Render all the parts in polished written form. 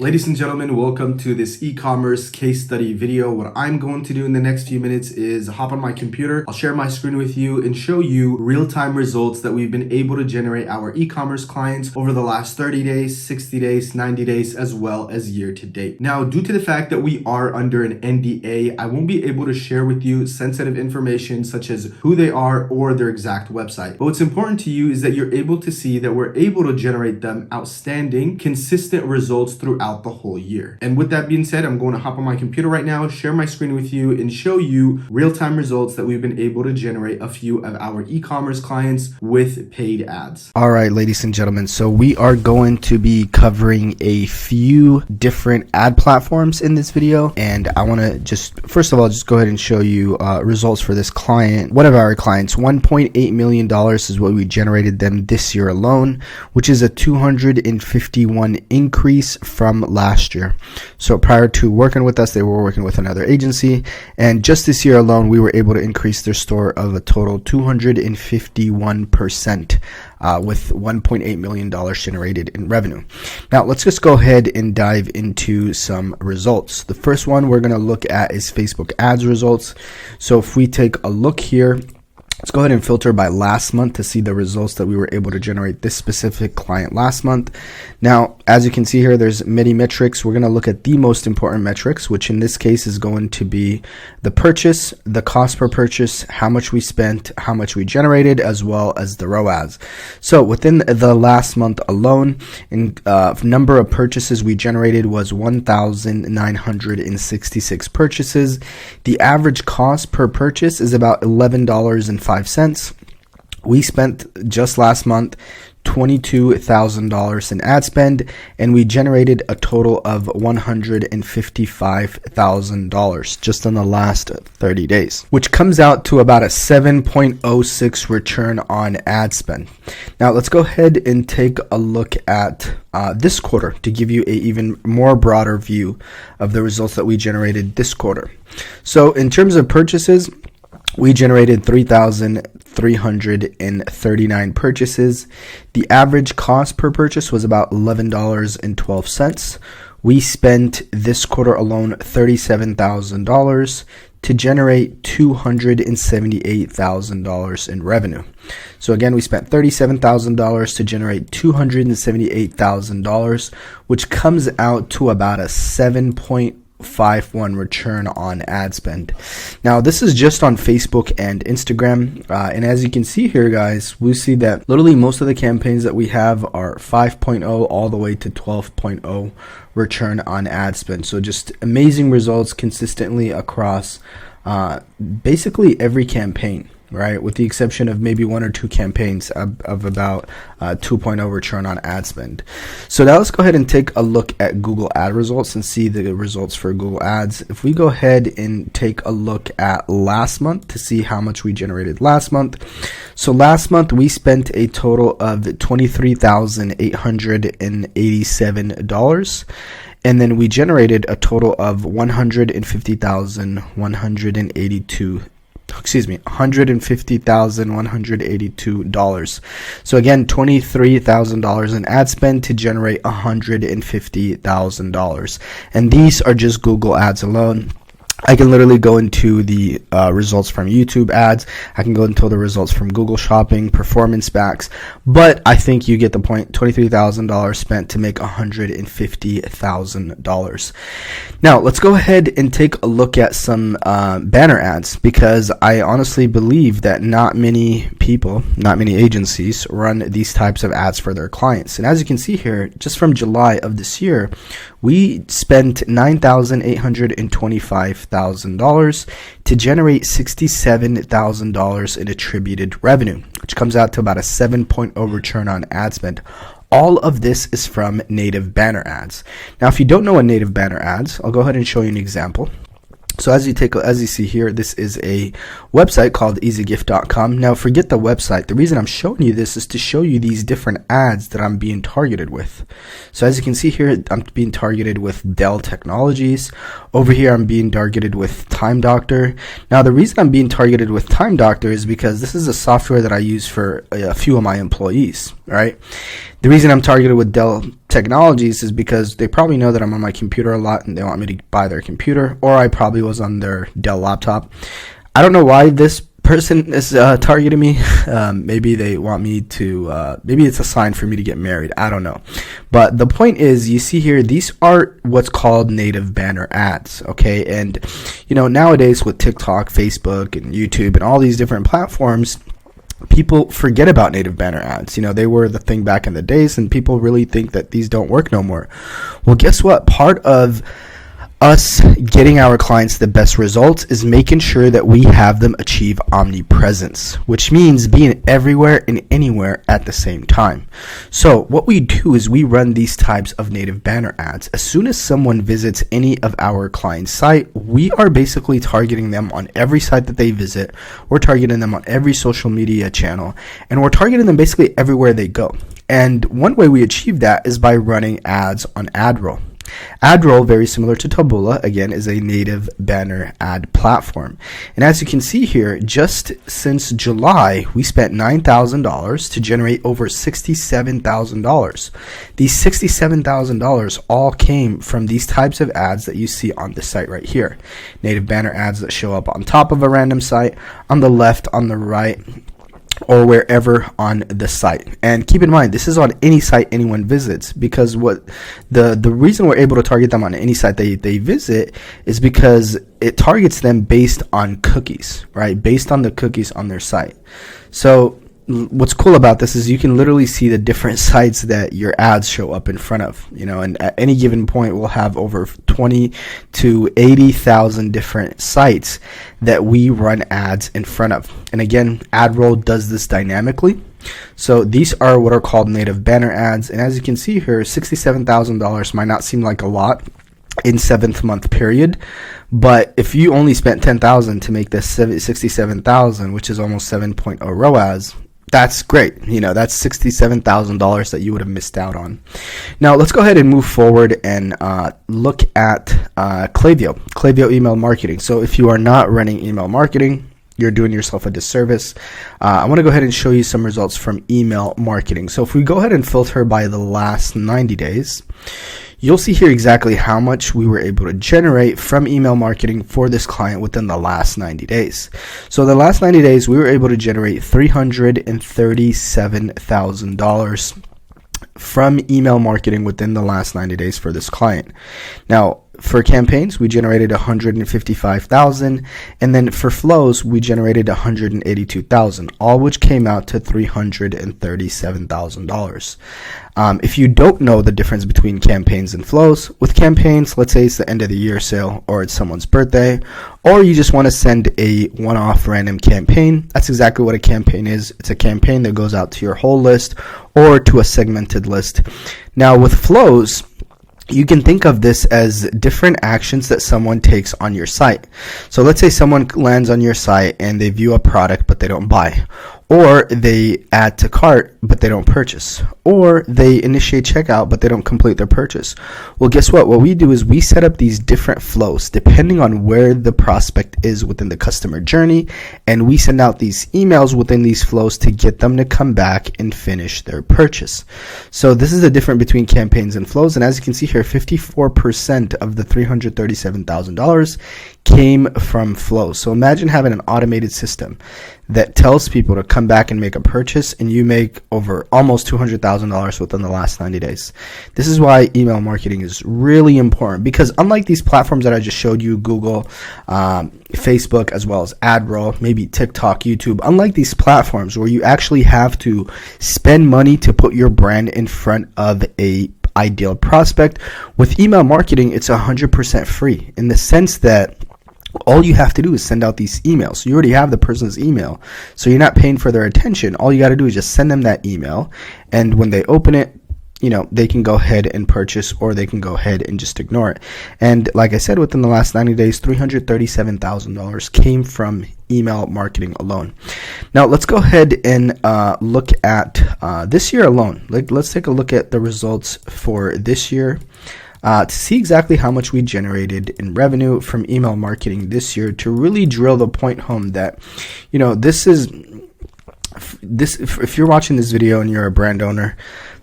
Ladies and gentlemen, welcome to this e-commerce case study video. What I'm going to do in the next few minutes is hop on my computer. I'll share my screen with you and show you real-time results that we've been able to generate our e-commerce clients over the last 30 days, 60 days, 90 days, as well as year to date. Now, due to the fact that we are under an NDA, I won't be able to share with you sensitive information such as who they are or their exact website. But what's important to you is that you're able to see that we're able to generate them outstanding, consistent results throughout the whole year. And with that being said, I'm going to hop on my computer right now, share my screen with you, and show you real-time results that we've been able to generate a few of our e-commerce clients with paid ads. All right, ladies and gentlemen, so we are going to be covering a few different ad platforms in this video, and I want to just first of all just go ahead and show you results for this client. One of our clients, $1.8 million is what we generated them this year alone, which is a 251 increase from last year. So prior to working with us, they were working with another agency, and just this year alone we were able to increase their store of a total 251% with $1.8 million generated in revenue. Now let's just go ahead and dive into some results. The first one we're going to look at is Facebook ads results. So if we take a look here, let's go ahead and filter by last month to see the results that we were able to generate this specific client last month. Now, as you can see here, there's many metrics. We're going to look at the most important metrics, which in this case is going to be the purchase, the cost per purchase, how much we spent, how much we generated, as well as the ROAS. So within the last month alone, number of purchases we generated was 1,966 purchases. The average cost per purchase is about $11.05. We spent just last month $22,000 in ad spend, and we generated a total of $155,000 just in the last 30 days, which comes out to about a 7.06 return on ad spend. Now let's go ahead and take a look at this quarter to give you a even more broader view of the results that we generated this quarter. So in terms of purchases, we generated 3,339 purchases. The average cost per purchase was about $11.12. We spent this quarter alone $37,000 to generate $278,000 in revenue. So again, we spent $37,000 to generate $278,000, which comes out to about a 7.51 return on ad spend. Now this is just on Facebook and Instagram, and as you can see here, guys, we see that literally most of the campaigns that we have are 5.0 all the way to 12.0 return on ad spend. So just amazing results consistently across basically every campaign, right? With the exception of maybe one or two campaigns of about 2.0 return on ad spend. So now let's go ahead and take a look at Google ad results and see the results for Google ads. If we go ahead and take a look at last month to see how much we generated last month. So last month we spent a total of $23,887. And then we generated a total of $150,182. So again, $23,000 in ad spend to generate $150,000. And these are just Google ads alone. I can literally go into the results from YouTube ads. I can go into the results from Google Shopping, performance backs, but I think you get the point. $23,000 spent to make $150,000. Now let's go ahead and take a look at some banner ads, because I honestly believe that not many people, not many agencies run these types of ads for their clients. And as you can see here, just from July of this year, we spent $9,825,000 to generate $67,000 in attributed revenue, which comes out to about a 7.0 return on ad spend. All of this is from native banner ads. Now, if you don't know what native banner ads, I'll go ahead and show you an example. So as you see here, this is a website called easygift.com. Now forget the website. The reason I'm showing you this is to show you these different ads that I'm being targeted with. So as you can see here, I'm being targeted with Dell Technologies. Over here, I'm being targeted with Time Doctor. Now the reason I'm being targeted with Time Doctor is because this is a software that I use for a few of my employees, right? The reason I'm targeted with Dell Technologies is because they probably know that I'm on my computer a lot and they want me to buy their computer, or I probably was on their Dell laptop. I don't know why this person is targeting me. Maybe they want me to, maybe it's a sign for me to get married. I don't know. But the point is, you see here, these are what's called native banner ads. Okay. And, nowadays with TikTok, Facebook, and YouTube, and all these different platforms, people forget about native banner ads. They were the thing back in the days, and people really think that these don't work no more. Well, guess what? Part of us getting our clients the best results is making sure that we have them achieve omnipresence, which means being everywhere and anywhere at the same time. So what we do is we run these types of native banner ads. As soon as someone visits any of our clients' site, we are basically targeting them on every site that they visit. We're targeting them on every social media channel, and we're targeting them basically everywhere they go. And one way we achieve that is by running ads on AdRoll. AdRoll, very similar to Taboola, again, is a native banner ad platform. And as you can see here, just since July, we spent $9,000 to generate over $67,000. These $67,000 all came from these types of ads that you see on the site right here. Native banner ads that show up on top of a random site, on the left, on the right, or wherever on the site. And keep in mind, this is on any site anyone visits, because what the reason we're able to target them on any site they visit is because it targets them based on cookies, right? Based on the cookies on their site. So what's cool about this is you can literally see the different sites that your ads show up in front of, and at any given point we'll have over 20 to 80,000 different sites that we run ads in front of. And again, AdRoll does this dynamically. So these are what are called native banner ads. And as you can see here, $67,000 might not seem like a lot in 7th month period, but if you only spent $10,000 to make this 67,000, which is almost 7.0 ROAS, that's great. That's $67,000 that you would have missed out on. Now let's go ahead and move forward and look at Klaviyo email marketing. So if you are not running email marketing, you're doing yourself a disservice. I want to go ahead and show you some results from email marketing. So if we go ahead and filter by the last 90 days, you'll see here exactly how much we were able to generate from email marketing for this client within the last 90 days. So the last 90 days, we were able to generate $337,000 from email marketing within the last 90 days for this client. Now, for campaigns, we generated $155,000, and then for flows, we generated $182,000, all which came out to $337,000. If you don't know the difference between campaigns and flows, with campaigns, let's say it's the end of the year sale, or it's someone's birthday, or you just want to send a one-off random campaign. That's exactly what a campaign is. It's a campaign that goes out to your whole list or to a segmented list. Now with flows, you can think of this as different actions that someone takes on your site. So let's say someone lands on your site and they view a product but they don't buy, or they add to cart but they don't purchase, or they initiate checkout but they don't complete their purchase. Well, guess what? What we do is we set up these different flows depending on where the prospect is within the customer journey, and we send out these emails within these flows to get them to come back and finish their purchase. So this is the difference between campaigns and flows, and as you can see here, 54% of the $337,000 came from flows. So imagine having an automated system that tells people to come back and make a purchase, and you make over almost $200,000 within the last 90 days. This is why email marketing is really important, because unlike these platforms that I just showed you, Google, Facebook, as well as AdRoll, maybe TikTok, YouTube, unlike these platforms where you actually have to spend money to put your brand in front of a ideal prospect, with email marketing, it's 100% free in the sense that all you have to do is send out these emails. You already have the person's email, so you're not paying for their attention. All you got to do is just send them that email, and when they open it, they can go ahead and purchase, or they can go ahead and just ignore it. And like I said, within the last 90 days, $337,000 came from email marketing alone. Now let's go ahead and look at this year alone. Let's take a look at the results for this year. To see exactly how much we generated in revenue from email marketing this year, to really drill the point home that, if you're watching this video and you're a brand owner,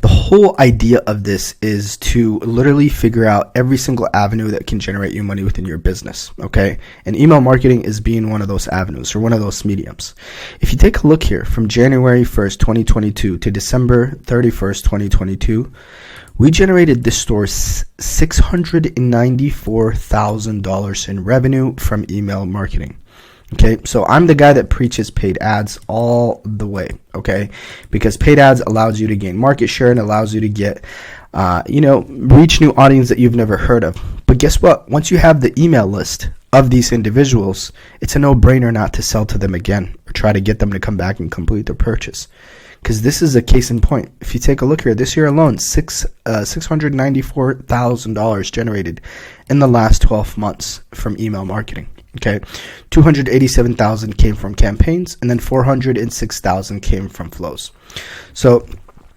The whole idea of this is to literally figure out every single avenue that can generate you money within your business, okay? And email marketing is being one of those avenues or one of those mediums. If you take a look here from January 1st, 2022 to December 31st, 2022, we generated this store $694,000 in revenue from email marketing. Okay, so I'm the guy that preaches paid ads all the way, okay? Because paid ads allows you to gain market share and allows you to get, reach new audience that you've never heard of. But guess what? Once you have the email list of these individuals, it's a no-brainer not to sell to them again or try to get them to come back and complete their purchase. Because this is a case in point. If you take a look here, this year alone, $694,000 generated in the last 12 months from email marketing. Okay, 287,000 came from campaigns, and then 406,000 came from flows. So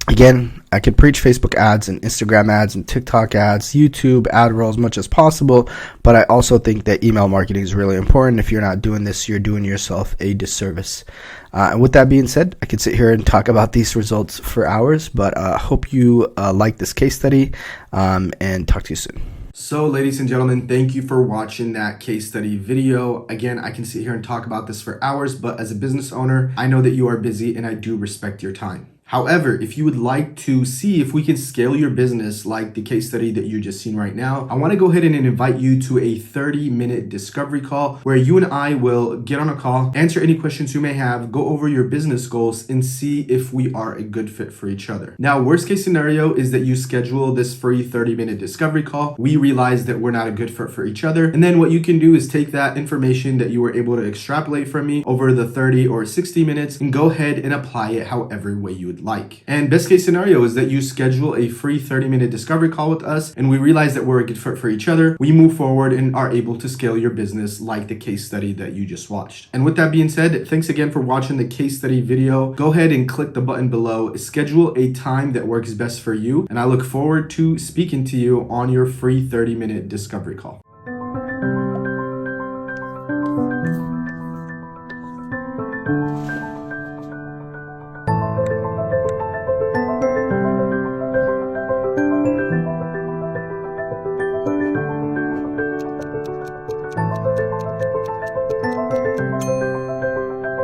again, I could preach Facebook ads and Instagram ads and TikTok ads, YouTube ad roll as much as possible, but I also think that email marketing is really important. If you're not doing this, you're doing yourself a disservice. And with that being said, I could sit here and talk about these results for hours, but I hope you like this case study, and talk to you soon. So ladies and gentlemen, thank you for watching that case study video. Again, I can sit here and talk about this for hours, but as a business owner, I know that you are busy and I do respect your time. However, if you would like to see if we can scale your business like the case study that you just seen right now, I want to go ahead and invite you to a 30-minute discovery call where you and I will get on a call, answer any questions you may have, go over your business goals, and see if we are a good fit for each other. Now, worst case scenario is that you schedule this free 30-minute discovery call. We realize that we're not a good fit for each other. And then what you can do is take that information that you were able to extrapolate from me over the 30 or 60 minutes and go ahead and apply it however way you would like. And best case scenario is that you schedule a free 30-minute discovery call with us and we realize that we're a good fit for each other. We move forward and are able to scale your business like the case study that you just watched. And with that being said, thanks again for watching the case study video. Go ahead and click the button below, schedule a time that works best for you, and I look forward to speaking to you on your free 30-minute discovery call.